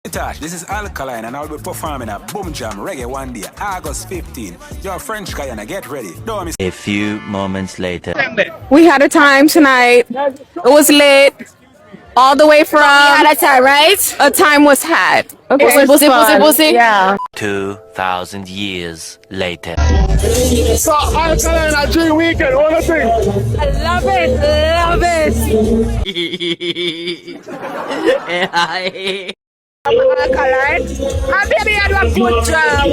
This is Alkaline and I'll be performing at Boom Jam Reggae one day, August 15. You're French Guiana, get ready. Don't miss. A few moments later. We had a time tonight. It was lit. All the way from. We had a time, right? A time was had. Okay. Was it? Yeah. 2,000 years later. So Alkaline a dream weekend, what do you think? I love it. Alkaline. And baby, you had a good job.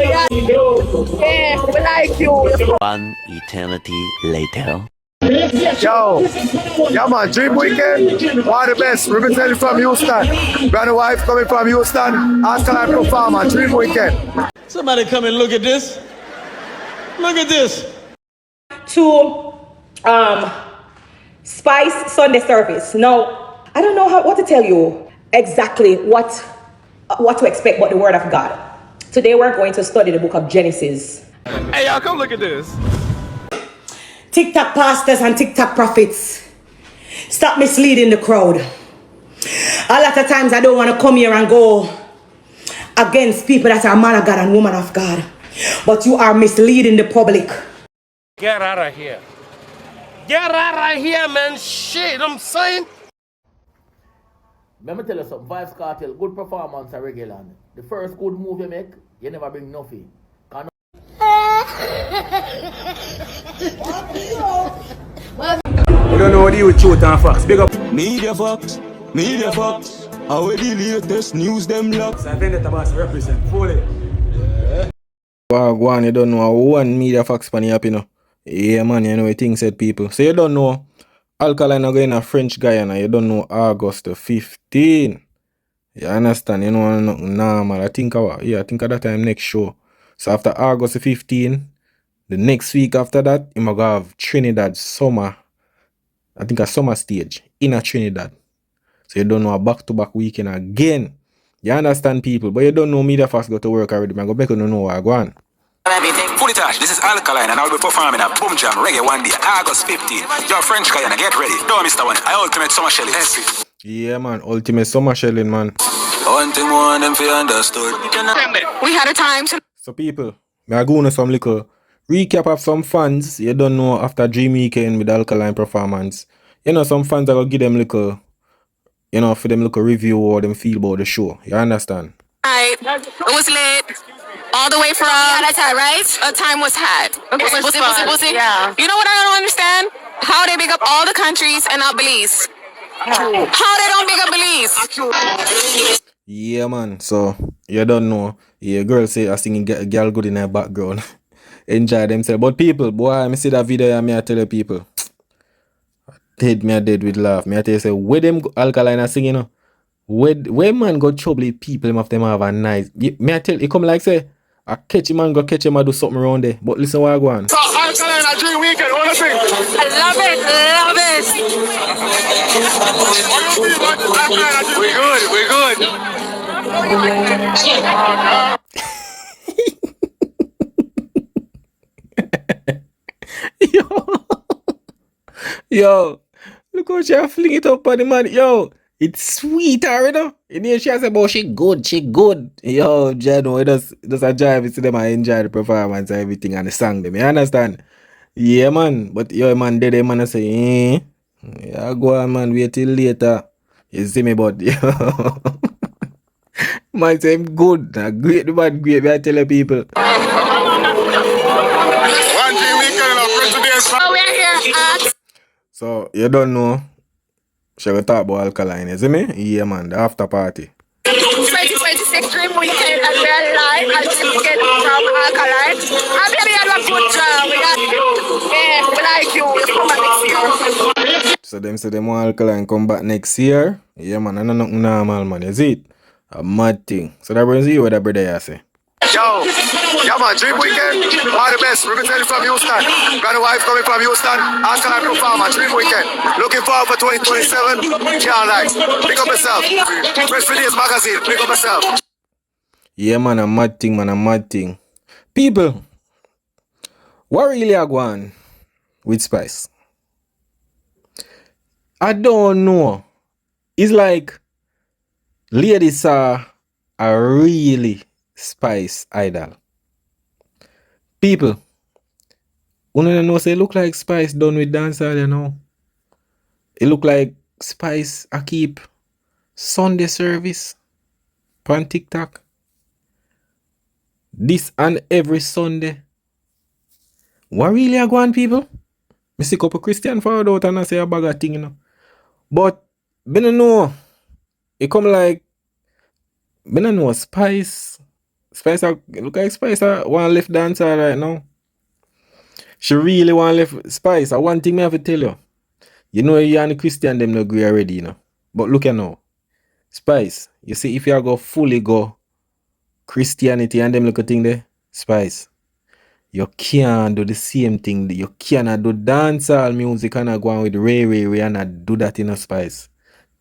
Yeah, we like you. One eternity later. Yo, yeah man, dream weekend, one of the best, representing from Houston. Brother wife coming from Houston, Alkaline performer, dream weekend. Somebody come and look at this. Look at this. To Spice Sunday service. Now, I don't know what to tell you exactly what to expect about the Word of God. Today we're going to study the book of Genesis. Hey y'all, come look at this. TikTok pastors and TikTok prophets, stop misleading the crowd. A lot of times I don't want to come here and go against people that are man of God and woman of God, but you are misleading the public. Get out of here. Get out of here, man. Shit, I'm saying. Let me tell you something, Vibes Cartel, good performance are regular. The first good move you make, you never bring nothing. We don't know what you with truth and facts. Big up. Media Fox. How the latest news them lock. So Vendetta Boss represent fully. Guan, you don't know one media fax pan up, you know. Yeah man, you know what things said people. So you don't know Alkaline are going to French Guiana, you don't know August the 15. You understand? You know normal. I think at that time next show. So after August the 15, the next week after that, you might have Trinidad summer. I think a summer stage in a Trinidad. So you don't know a back-to-back weekend again. You understand people, but you don't know media fast go to work already. I'm going to know what I go on. Fully touched. This is Alkaline and I'll be performing at Boom Jam Reggae one day, August 15. You're French Guiana, get ready. Don't miss that one. I ultimate summer shelling. Yeah man, ultimate summer shelling man. One thing more than for understood. We had a time tonight. So people, I go on some little recap of some fans you don't know after Dream Weekend with Alkaline performance. You know, some fans are gonna give them little, you know, for them little review or them feel about the show. You understand? It was lit. All the way from. We had a time, right? A time was had. Okay. Was it? Yeah. You know what I don't understand? How they big up all the countries and not Belize. How they don't big up Belize. Yeah man, so you don't know. Yeah, girl say I singing girl good in her background. Enjoy themselves. But people, boy, I see that video and I tell the people. Dead with laugh. I tell you say where them Alkaline are singing, you know? Where man got trouble with people, them of them have a nice. Me I tell you come like say I catch him and go catch him and do something around there. But listen what I go on. So Alkaline a dream weekend, what do you think? I love it. We good. Yo, look how she fling it up on the man. Yo, it's sweet already. And then she say, "But she good. Yo, Jano, it does a jive. It's them I enjoy the performance and everything and the song them. You understand? Yeah, man. But yo, man, they man say, yeah, go on, man. Wait till later. You see me, but yo, man say I'm good. Great, man, great. I tell the people. One dream weekend of President's. We're here at. So you don't know. Shall we talk about Alkaline, you see me? Yeah man, the after party. 2026 Dream Weekend and we are live at Dream Weekend from Alkaline. And baby, you had a good job. We like you. You come back next year. So them say them want Alkaline come back next year. Yeah man, I know nothing normal man, is it? A mad thing. So that brings you what that brother you say. Yo, yeah man, dream weekend, one of the best, representing from Houston. Brother wife coming from Houston, Alkaline performer, dream weekend. Looking forward for 2027, can't lie. Pick up yourself. Fresh Videos Magazine, pick up yourself. Yeah man, a mad thing man, a mad thing. People, what really are going with Spice? I don't know. It's like ladies are a really Spice idol. People, you know say it look like Spice done with dancehall, you know. It look like Spice I keep Sunday service on TikTok. This and every Sunday. What really are going, people? I see a couple Christian forward out and I say a bag of thing, you know. But I don't know. It come like I don't know Spice. Spice look like Spice want left dancer right now. She really want left Spice. One thing I have to tell you. You know you and the Christian them no agree already, you know. But look at now. Spice, you see if you go fully go Christianity and them look at thing there, Spice. You can't do the same thing. You cannot do dancehall music and go on with Ray and not do that in a Spice.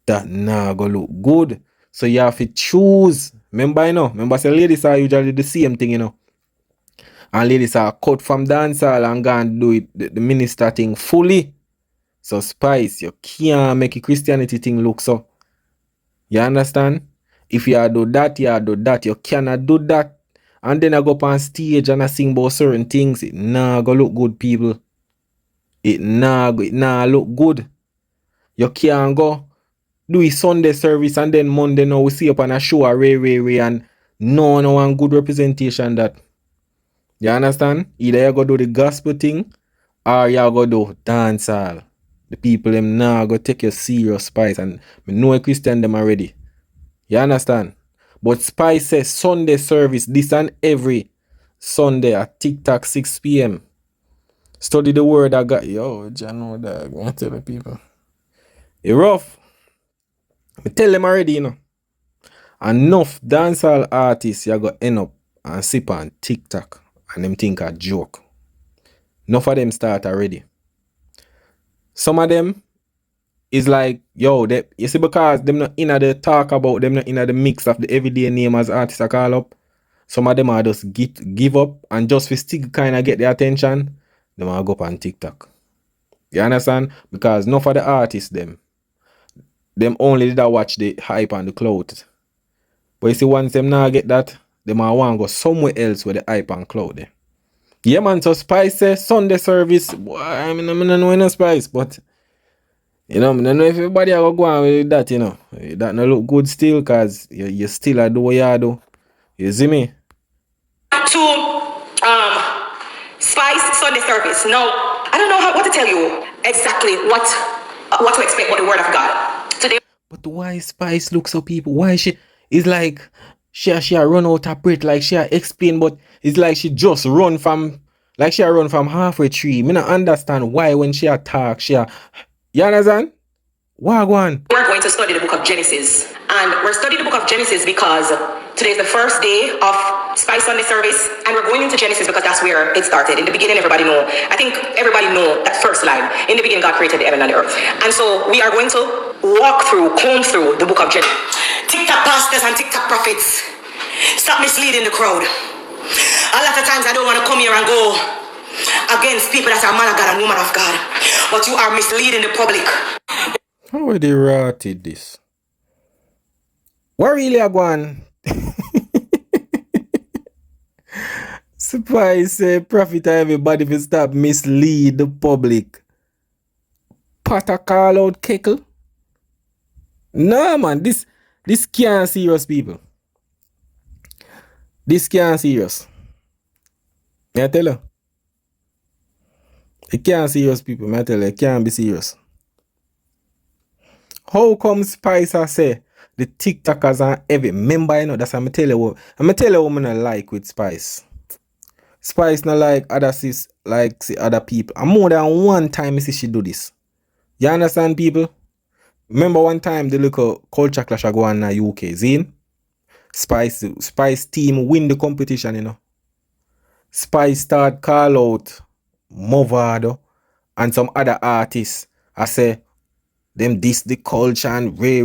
That nah go look good. So you have to choose. Remember, you know, say ladies are usually the same thing, you know. And ladies are cut from dancehall and go and do it the minister thing fully. So Spice, you can't make a Christianity thing look so. You understand? If you do that, you do that. You cannot do that. And then I go up on stage and I sing about certain things. It nah go look good, people. It nah look good. You can't go do a Sunday service and then Monday now we see up on a show a Ray and no one good representation that. You understand? Either you go do the gospel thing or you go do dancehall. The people them now go take your serious Spice and me know a Christian them already. You understand? But Spice says Sunday service this and every Sunday at TikTok 6 p.m. Study the word I got. Yo, John know that. I tell the people. It rough. I tell them already, you know. Enough dancehall artists you got end up and sip on TikTok and them think a joke. Enough of them start already. Some of them is like, yo, they, you see, because them not in the talk about, them not in the mix of the everyday name as artists I call up. Some of them are just give up and just for still kind of get their attention, them are go up on TikTok. You understand? Because none of the artists them only did I watch the hype and the clout. But you see, once them now get that, them are want to go somewhere else with the hype and clout there. Yeah, man, so Spice says Sunday service. Boy, I mean, I'm not knowing no Spice, but you know, I don't know if everybody are go on with that, you know. That no look good still, cause you still a do what you do. You see me? To Spice Sunday service. No, I don't know what to tell you exactly what to expect about the word of God today. But why Spice look so people? Why she? It's like she run out of breath, like she explain, but it's like she just run from halfway tree. Me not understand why when she talk, you understand? What on? We're going to study the book of Genesis. And we're studying the book of Genesis because today is the first day of Spice Sunday service. And we're going into Genesis because that's where it started. In the beginning, everybody know. I think everybody know that first line. In the beginning, God created the heaven and the earth. And so we are going to comb through the book of Genesis. TikTok pastors and TikTok prophets, stop misleading the crowd. A lot of times I don't want to come here and go against people that are man of God and woman of God. But you are misleading the public. How are they rotted this? What really are going? Spice profit everybody will stop mislead the public. Potter call out Keckle. No man, this can't serious people. This can't serious. I tell you. It can't serious people, I tell you, it can't be serious. How come Spice I say the TikTokers are heavy? Remember, you know, that's what I'm tell you what I like with Spice. Spice not like other sis, like see other people. And more than one time I see she do this. You understand, people? Remember one time the little culture clash go on in the UK, Zine? Spice team win the competition, you know. Spice start call out Movado and some other artists. I say them diss the culture and Ray.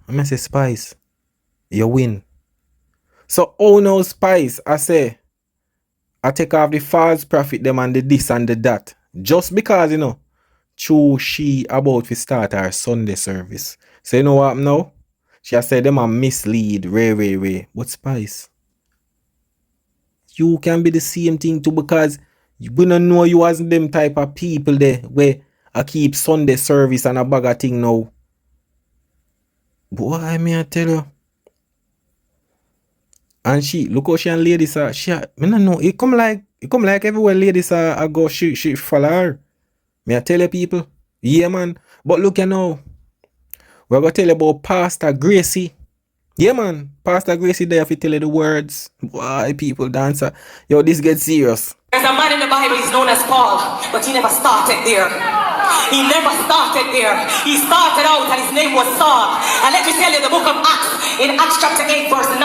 I say Spice, you win. So oh no Spice, I say I take off the false prophet them and the this and the that. Just because, you know, she about to start her Sunday service. So you know what now? She has said them a mislead, Ray. But Spice, you can be the same thing too, because we don't know you as them type of people there where I keep Sunday service and a bag of thing now. Boy, I tell you. And she, look how she and ladies are, I don't know, it come like everywhere ladies are go, she follow her. I tell you people, yeah man, but look you now, we're going to tell you about Pastor Gracie. Yeah man, Pastor Gracie there if you tell you the words. Why people dancer. Yo, this gets serious. There's a man in the Bible, he's known as Paul, but he never started there. He never started there. He started out and his name was Saul. And let me tell you, the book of Acts, in Acts chapter 8 verse 9,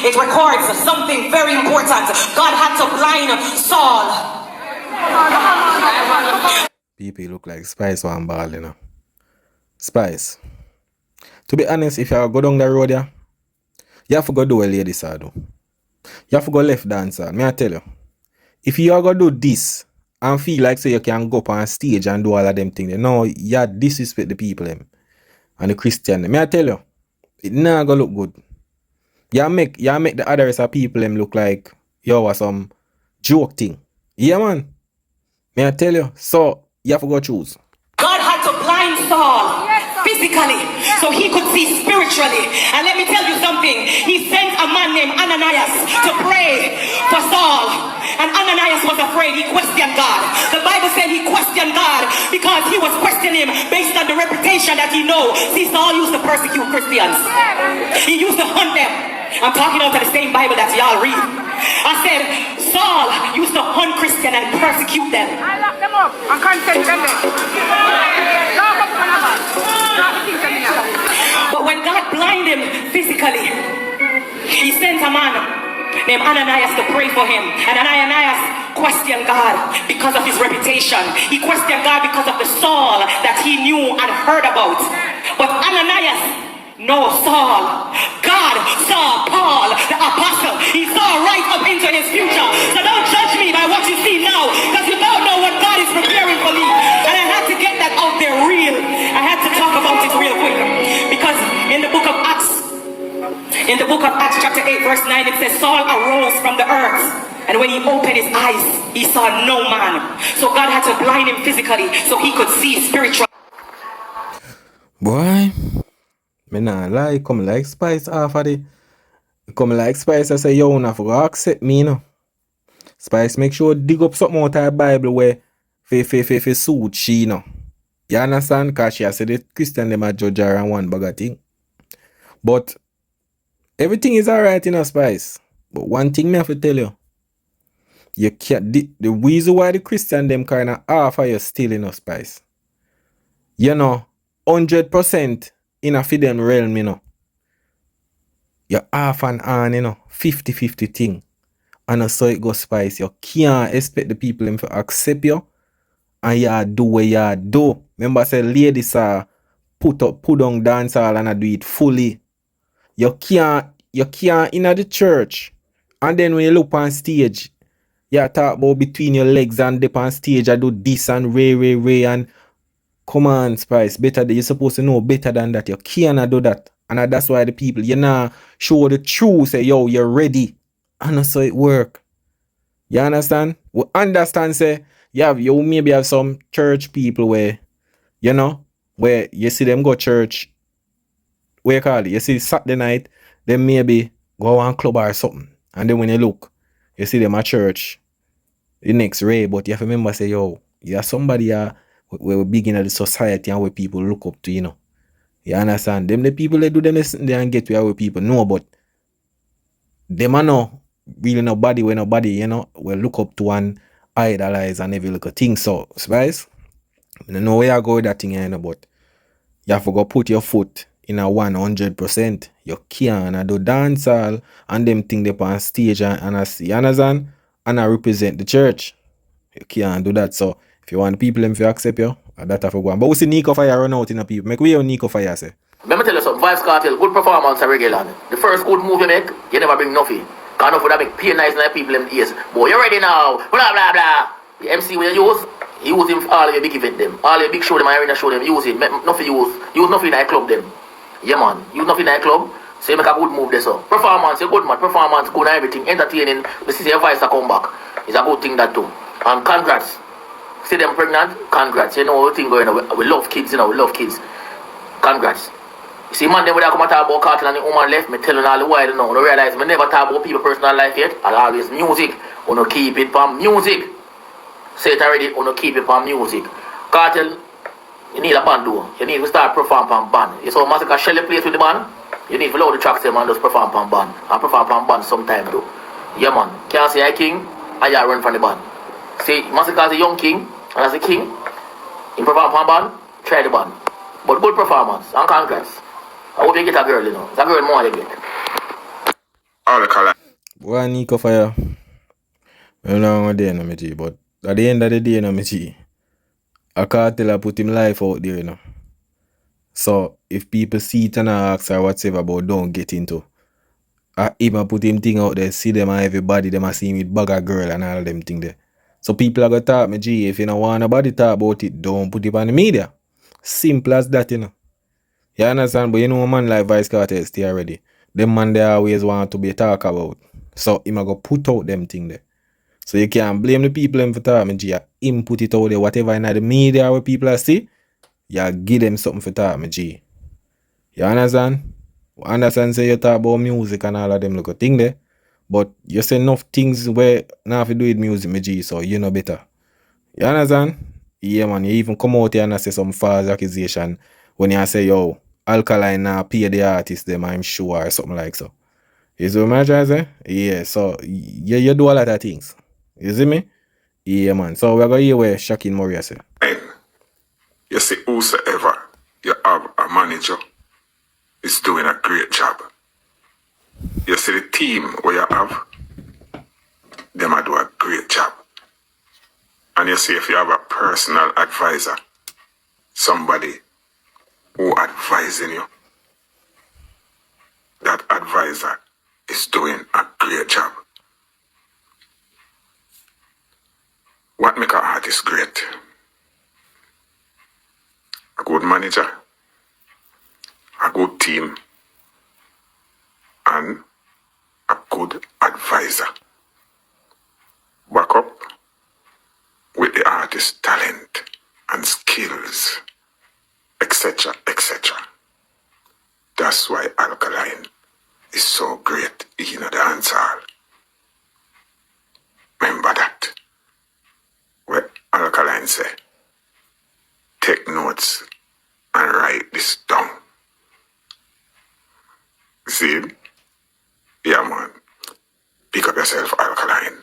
it records something very important. God had to blind Saul. People look like Spice one ball, you know. Spice. To be honest, if you go down the road, you have to go do what ladies do. You have to go left dancer. May I tell you, if you are going to do this and feel like so you can go up on stage and do all of them things, no, you disrespect the people them and the Christian. May I tell you, it not going to look good. You make the other rest of people them look like you are some joke thing. Yeah, man. May I tell you, so you have to go choose. God had to blind Saul physically so he could see spiritually. And let me tell you something. He sent a man named Ananias to pray for Saul. And Ananias was afraid. He questioned God. The Bible said he questioned God because he was questioning him based on the reputation that he knows. See, Saul used to persecute Christians. He used to hunt them. I'm talking out of the same Bible that y'all read. I said, Saul used to hunt Christians and persecute them. I locked them up. I can't send them there. But when God blinded him physically, he sent a man named Ananias to pray for him. And Ananias questioned God because of his reputation. He questioned God because of the Saul that he knew and heard about. But Ananias, no, Saul. God saw Paul, the apostle. He saw right up into his future. So don't judge me by what you see now, because you don't know what God is preparing for me. And I had to get that out there real. I had to talk about it real quick. Because in the book of Acts chapter 8 verse 9, it says Saul arose from the earth. And when he opened his eyes, he saw no man. So God had to blind him physically so he could see spiritually. Boy, me nah lie, come like Spice off of the. Come like Spice, I say, yo, not for accept me, you know. Spice, make sure dig up something out of the Bible where fe suit she, you know. You understand? Because she has said the Christian them a judge her and one bag of thing. But everything is alright in a Spice. But one thing me have to tell you. You can't, the reason why the Christian them kind of half of you still in a Spice. You know, 100% in a them realm, you know. You're half and on, you know, 50-50 thing. And so it goes Spice. You can't expect the people them to accept you. And you do what you do. Remember I said ladies are put on dancehall and I do it fully. You can't in the church. And then when you look on stage, you talk about between your legs and dip on stage, I do this and ray and come on, Spice, better that you're supposed to know better than that. You can't do that. And that's why the people, you know, show the truth, say, yo, you're ready. And so it work. You understand? We understand, say, you maybe have some church people where, you know, where you see them go church, where you call it, you see Saturday night, they maybe go on club or something. And then when you look, you see them at church, the next ray, but you have to remember, say, yo, you're somebody we're big in the society and where people look up to, you know. You understand? Them the people that do them they and get where people know, but them are no really nobody, you know, will look up to and idolize and every little thing. So, Spice, I don't know where you go with that thing, you know, but you have to go put your foot in a 100%. You can't do dancehall and them thing they on stage and I see, you understand? And I represent the church. You can't do that. So, if you want people to accept you, that have to go on. But we see Nico Fire run out in the people. Make we hear Nico Fire say. Let me tell you something. Vibes Cartel, good performance at Regular. The first good move you make, you never bring nothing. Can't afford that make pain nice in the people in the ears. Boy, you ready now? Blah, blah, blah. The MC when you use him for all of your big event them. All your big show them, arena show them, use it. Nothing use nothing in the club them. Yeah, man. You nothing in that club. So you make a good move there, so. Performance, you're good, man. Performance, good and everything. Entertaining. The city advice to come back. It's a good thing that too. And congrats. See them pregnant? Congrats. You know, the thing going on. We love kids, you know. We love kids. Congrats. You see, man, then when I come and talk about Cartel and the woman left, me telling all the while, you know, I realize me never talk about people's personal life yet. I always music. I want to keep it for music. Say it already, I want to keep it for music. Cartel, you need a band though. You need to start perform for band. You saw Massacre Shelly plays with the band. You need to load the tracks them and just perform for band. And perform for band sometime though. Yeah, man. Can't say I king, and you run from the band. See, Massacre is a young king, and as a king, you perform for band, try the band. But good performance, and congrats. I hope you get a girl, you know. It's a girl more you get. Alkaline. Boy, Nico fire. I don't know what day no me G, but at the end of the day no me G. A Cartel I put him life out there, you know. So if people see it and ask or whatever about don't get into. Him I put him thing out there, see them and everybody, them I see him with bag of girl and all them thing there. So people are gonna talk me G, if you don't want nobody talk about it, don't put it on the media. Simple as that, you know. You understand? But you know, a man like Vice Cartel stay already. Them man they always want to be talk about. So him a go put out them thing there. So you can't blame the people him for talk, G. Him put it out there, whatever in the media where people are see, you give them something for talk, G. You understand? Understand say you talk about music and all of them look a thing there. But you say enough things where now if you do with music, G, so you know better. You understand? Yeah, man, you even come out here and say some false accusation when you say, yo, Alkaline now pay the artist them, I'm sure, or something like so. You see what I'm trying to say? Yeah, so you do a lot of things. You see me? Yeah, man. So we're going to hear what Shaquille Murray say. You see, whosoever you have a manager is doing a great job. You see the team where you have, them are do a great job. And you see if you have a personal advisor, somebody who advising you, that advisor is doing a great job. What make an artist great? A good manager, a good team, and a good advisor. Back up with the artist's talent and skills, etc., etc. That's why Alkaline is so great in the dancehall. Remember that. Where Alkaline say, take notes and write this down. See? Yeah, man. Pick up yourself, Alkaline.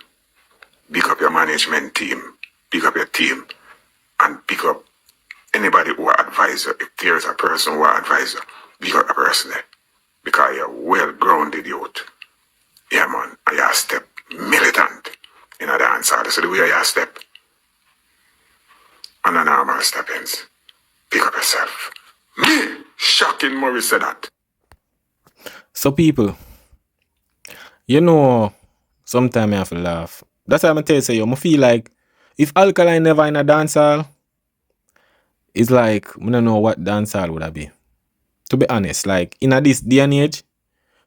Pick up your management team. Pick up your team. And pick up anybody who will advise you. If there's a person who will advise you, pick up a person there. Because you're well-grounded youth. Yeah, man. And you're a step militant in a dancehall. So the way you step on a normal steppings. Pick up yourself. Me, Shocking Murray said that. So people, you know, sometimes I have to laugh. That's why I'm tell you, I feel like if Alkaline never in a dancehall, it's like I don't know what dancehall would have be. To be honest, like in this day and age,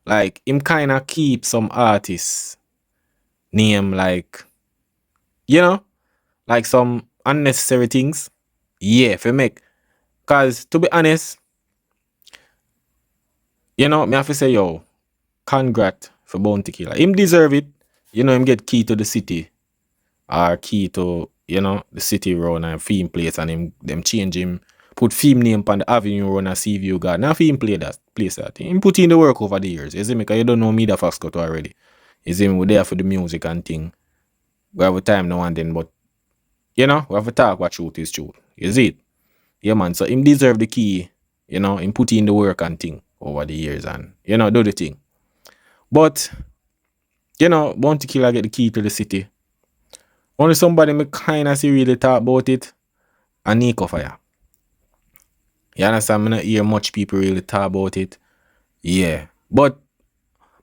like him kinda keep some artists name like, you know, like some unnecessary things. Yeah, for make. Cause to be honest, you know, me have to say yo, congrats for Bounty Killer. Him deserve it. You know, him get key to the city. Or key to, you know, the city run and theme place and him them change him. Put theme name on the avenue run and Seaview God. Now theme play that place that. Him put in the work over the years. You see me? Cause you don't know me the Fox cut already. You see me? We're there for the music and thing. We have a time now and then, but you know, we have to talk what truth is truth. You see it? Yeah, man. So him deserve the key, you know, him put in the work and thing over the years and, you know, do the thing. But, you know, Bounty Killer get the key to the city. Only somebody me kind of see really talk about it and Nico Fire. You understand? I don't hear much people really talk about it. Yeah. But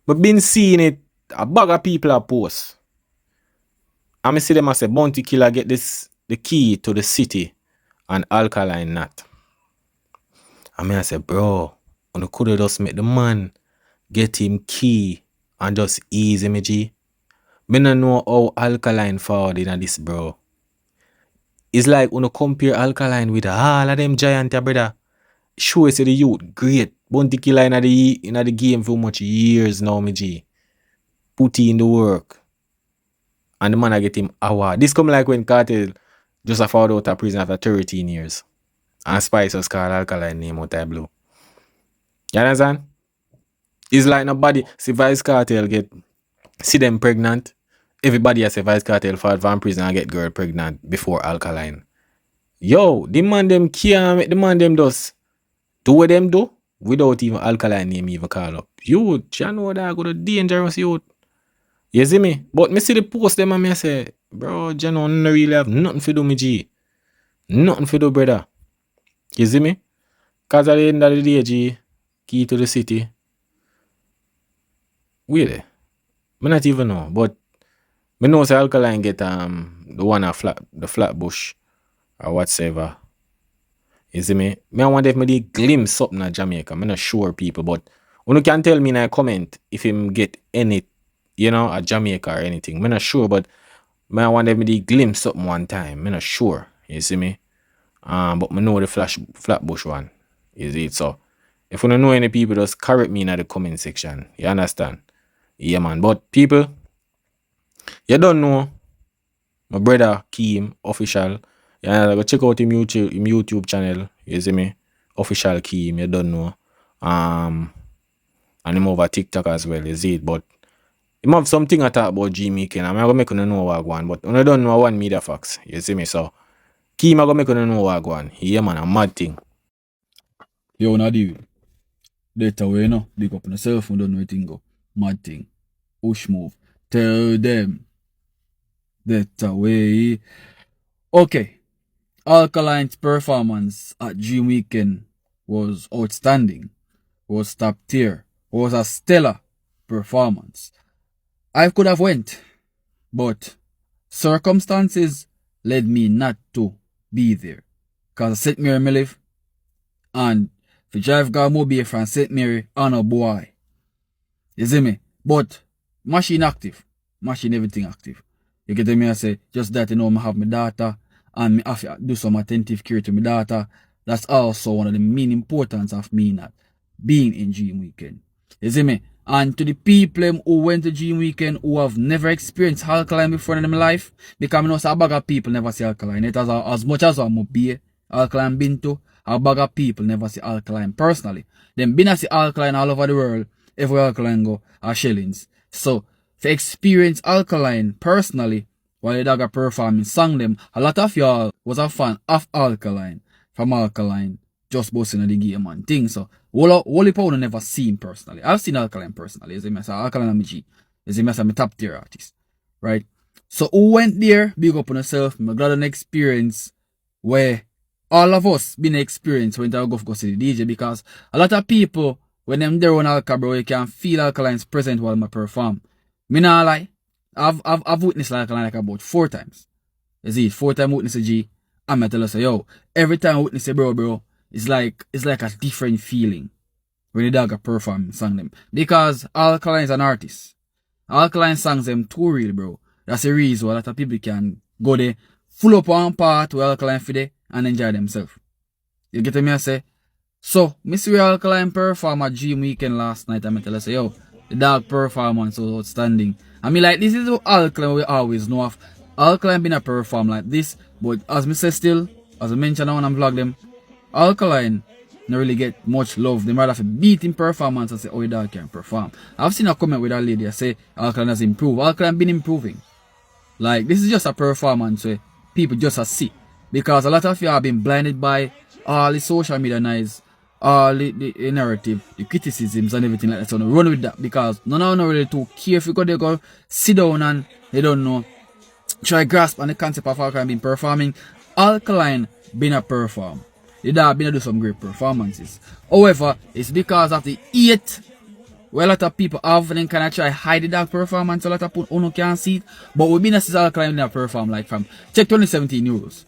been seeing it, a bag of people are post. And I see them as say Bounty Killer get the key to the city and Alkaline not. I mean I say, bro, you could have just make the man get him key and just ease him, G. Me no know how Alkaline forward in this, bro. It's like when you compare Alkaline with all of them giant, brother. Sure, say the youth great. Bounty killer in the game for much years now, me G. Put in the work. And the man I get him award. This come like when Cartel just a found out of prison after 13 years. And Spice was called Alkaline name out of blue. You understand? It's like nobody see Vice Cartel see them pregnant. Everybody has a Vice Cartel for van prison and get girl pregnant before Alkaline. Yo, the man them can't make the man them does do what them do without even Alkaline name even call up. Youth, you know that go to dangerous youth. You see me? But me see the post them and me say, bro, you know, no really have nothing to do, me G. Nothing to do, brother. You see me? Cause at the end of the day, G, key to the city. Really? Me not even know, but me know say Alkaline get the one the Flatbush or whatsoever. You see me? Me I wonder if me the glimpse something at Jamaica. Me not sure people, but you can tell me in a comment if him get any, you know, at Jamaica or anything. Me not sure, but me I wonder if me the glimpse something one time. Me not sure. You see me? But me know the Flatbush one. Is it so? If you don't know any people, just correct me in the comment section. You understand? Yeah, man. But people, you don't know my brother Keem official. Yeah, go check out him YouTube channel. You see me? Official Keem. You don't know. And him over TikTok as well. You see it? But him have something I talk about Jamaican. I'm gonna make you know what I want. But I don't know one media facts. You see me? So Keem I gonna make you know what I want. Yeah, man. A mad thing. Yo, Nadi. That way, you know. Big up on yourself and don't know anything go. Mad thing. Push move. Tell them. That way. Okay. Alkaline's performance at Dream Weekend was outstanding. Was top tier. Was a stellar performance. I could have went, but circumstances led me not to be there. Cause I St. Mary me live, and if you drive Garmobile from St. Mary, on a boy. You see me? But machine active. Machine everything active. You get me? I say, just that you know I have my data and I have to do some attentive care to my data. That's also one of the main importance of me not being in Dream Weekend. You see me? And to the people who went to Dream Weekend who have never experienced Alkaline before in their life, because I know a bag of people never see Alkaline. It has as much as I'm be Alkaline been to, a bag of people never see Alkaline personally. Them been to see Alkaline all over the world, every Alkaline go are shillings. So, to experience Alkaline personally, while the dog performing song them, a lot of y'all was a fan of Alkaline, from Alkaline, just boasting of the game and thing. So, Wally Powder never seen personally. I've seen Alkaline personally. You see me? So Alkaline and G. You see me? I'm a top tier artist. Right? So who went there? Big up on yourself. I got an experience where all of us been experienced when I go see the DJ, because a lot of people, when them there on Alka, bro, you can feel Alkaline's present while I perform. Me not lie. I've witnessed Alkaline like about 4 times. You see, 4 times witness a G. I'm gonna tell you, so, yo, every time I witness a bro, it's like a different feeling when the dog perform song them. Because Alkaline is an artist. Alkaline songs them too real, bro. That's the reason why a lot of people can go there, full up one part with Alkaline for there and enjoy themselves. You get me I say? So, me see Alkaline perform at Dream Weekend last night, and I tell you, say, yo, the dog performance was outstanding. I mean, like, this is what Alkaline we always know of. Alkaline been a perform like this, but as me say still, as I mentioned when I vlog them, Alkaline don't really get much love. They rather have a beating performance and say, oh, your dog can perform. I've seen a comment with that lady that say Alkaline has improved. Alkaline been improving. Like, this is just a performance where people just a see. Because a lot of you have been blinded by all the social media noise, all the narrative, the criticisms and everything like that. So run with that, because none of them really too care. If you go there, go sit down and they don't know, try grasp on the concept of Alkaline being performing. Alkaline been a perform. The dog been do some great performances. However, it's because of the hate where a lot of people have, then kind of try hide the dog performance. A lot of people who can't see it. But we've been to see Alkaline in perform like from check 2017 Euros.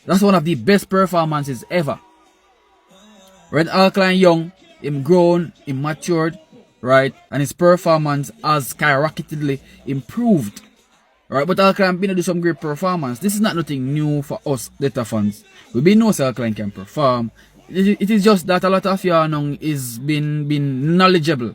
That's one of the best performances ever. When Alkaline young, him grown, him matured, right? And his performance has skyrocketingly improved. Right, but Alkaline been to do some great performance. This is not nothing new for us Data fans. We been know Alkaline can perform. It is just that a lot of y'all now is been knowledgeable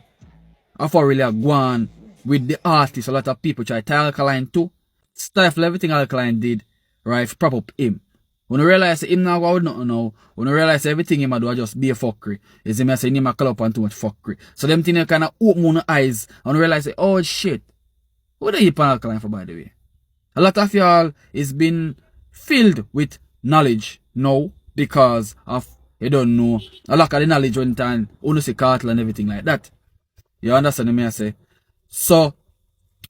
of how really go on with the artists. A lot of people try to Alkaline too. Stifle everything Alkaline did, right? Prop up him. When you realize him now go with nothing now, when you realize everything him do just be a fuckery. Is him saying him a call up on too much fuckery. So them things kind of open your eyes and realize, oh shit. What are you on Alkaline for, by the way? A lot of y'all is been filled with knowledge now because of, you don't know, a lot of the knowledge went on, see cartel and everything like that. You understand me I say? So,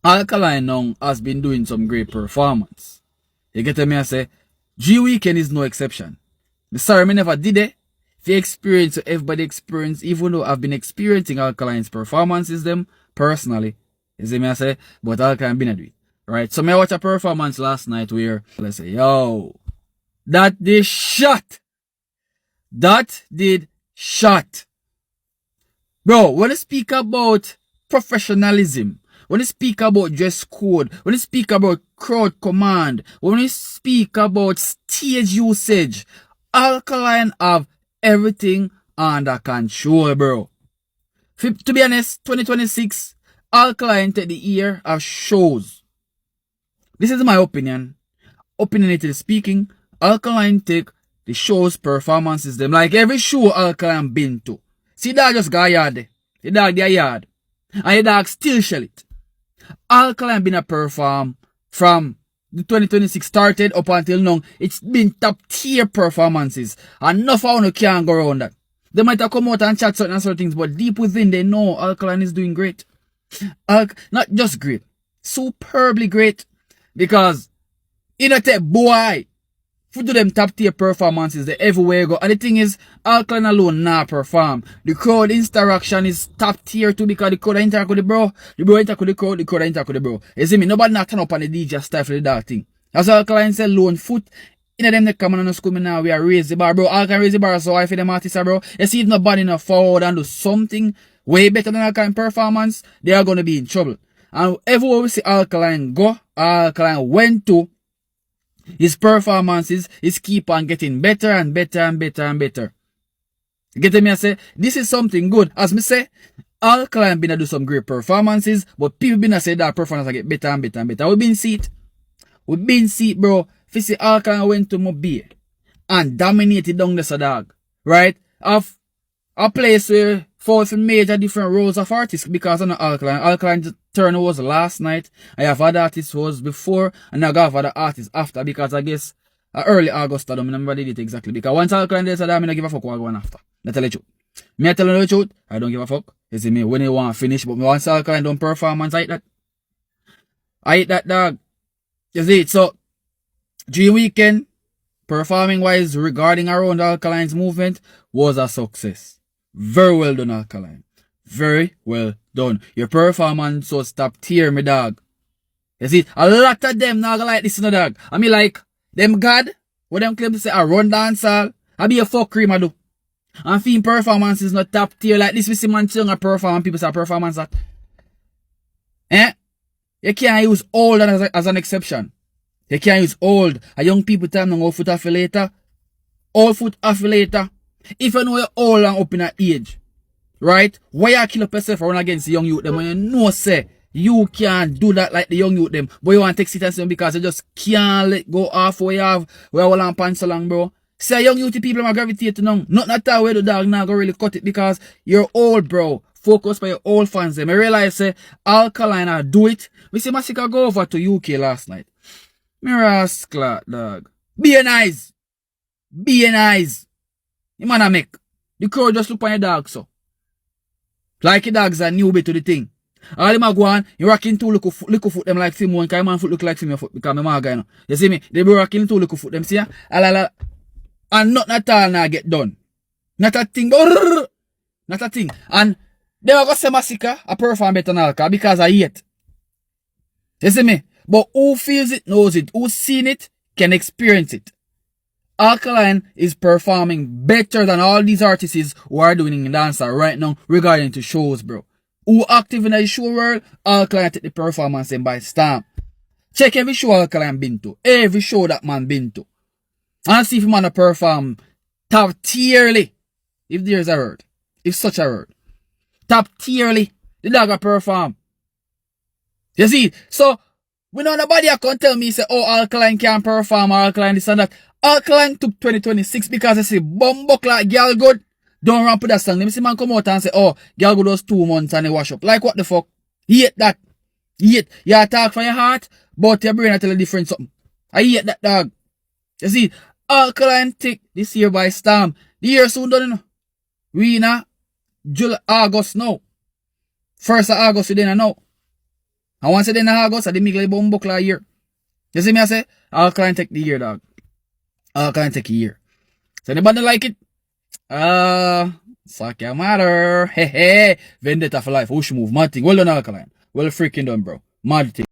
Alkaline now has been doing some great performance. You get me I say? G-Weekend is no exception. Sorry, me never did it. If you experience, everybody experience, even though I've been experiencing Alkaline's performances them personally. You see me I say? But Alkaline been a do it. Right? So me watch a performance last night where, let's say, yo, that did shot. That did shot. Bro, when you speak about professionalism, when you speak about dress code, when you speak about crowd command, when you speak about stage usage, Alkaline have everything under control, bro. To be honest, 2026, Alkaline take the year of shows. This is my opinion. Opinionated speaking, Alkaline take the show's performances them. Like every show Alkaline been to. See that just got yard there. The dog their yard. And the dog still shell it. Alkaline been a perform from the 2026 started up until now. It's been top tier performances. And enough of you can't go around that. They might have come out and chat certain things, but deep within they know Alkaline is doing great. Not just great. Superbly great. Because in a tech boy, for do them top tier performances they everywhere go. And the thing is, Alkaline alone nah perform. The crowd interaction is top tier too because the crowd interact with the bro interact with the crowd interact with the bro. You see me? Nobody not turn up on the DJ style for the dark thing. As Alkaline said, lone foot. In them they come on the school me now, we are raise the bar, bro. Alkaline raise the bar so I for them artists, bro. You see if nobody enough forward and do something way better than Alkaline performance, they are gonna be in trouble. And everywhere we see Alkaline go, Alkaline went to, his performances is keep on getting better and better and better and better. You get me? I say, this is something good. As me say, Alkaline been to do some great performances, but people been to say that performance get better and better and better. We been see it. We been see it, bro. If you see Alkaline went to Mobile and dominated down the dog, right? Of a place where for major different roles of artists because of Alkaline. Alkaline's turn was last night. I have other artists was before and I got other artists after because I guess early August I don't remember did it exactly because once Alkaline did that I don't give a fuck what going after. That's tell you the truth. Me I tell you the truth, I don't give a fuck. You see me when you want to finish, but once Alkaline don't performance I hate that. I hate that dog. You see it? So G-Weekend performing wise regarding around Alkaline's movement was a success. Very well done, Alkaline. Very well done. Your performance was top tier, me dog. You see, a lot of them not gonna like this, no dog. I mean, like, them God, what them claim to say, I run dancehall, I be a fuckery, I do. And film performance is not top tier, like this, we see man sing a performance, people say performance that. You can't use old as an exception. You can't use old. A young people time now, old foot affiliator. Old foot affiliator. If you know you're old and up in an age, right? Why you kill up yourself run against the young youth them when you know say you can't do that like the young youth them, but you want to take sit and because you just can't let go off where you have where all on pants along, bro. Say young youth people are gravitate now. Not that time where the dog now go really cut it because you're old, bro. Focus by your old fans them. I realize say Alkaline I do it. We see Masika go over to UK last night. Me rascal dog. Be nice. Be nice. You man a make. The crowd just look on your dog so. Like your dogs are newbie to the thing. All them a go on, you rocking two little foot them like film one, cause man foot look like film foot because my man guy no. You see me? They be rocking two little foot them, see ya? And not at all now get done. Not a thing. Not a thing. And they are gonna say Massacre a perform better than Alka because I hate. You see me? But who feels it knows it. Who seen it can experience it. Alkaline is performing better than all these artists who are doing in dancehall right now regarding to shows, bro. Who active in the show world, Alkaline take the performance in by storm. Check every show Alkaline been to. Every show that man been to. And see if man perform top tierly. If there's a word. If such a word. Top tierly. The dog a perform. You see? So, we know nobody can tell me, say, oh, Alkaline can't perform, Alkaline this and that. Alkaline took 2026 because they say, bumbuck like girl good. Don't run up with that song. Let me see man come out and say, oh, girl good was 2 months and they wash up. Like what the fuck? Hate that. Hate. You talk from your heart, but your brain tell a different something. I hate that dog. You see? Alkaline take this year by storm. The year soon done, you know. We in July, August now. 1st of August we didn't know. And once it in August, I didn't make like bumbuck like year. You see me I say? Alkaline take the year, dog. Alkaline take a year. So anybody like it? Fuck your matter. Hey, hey. Vendetta for life. Whoosh move. Mad thing. Well done, Alkaline. Well freaking done, bro. Mad thing.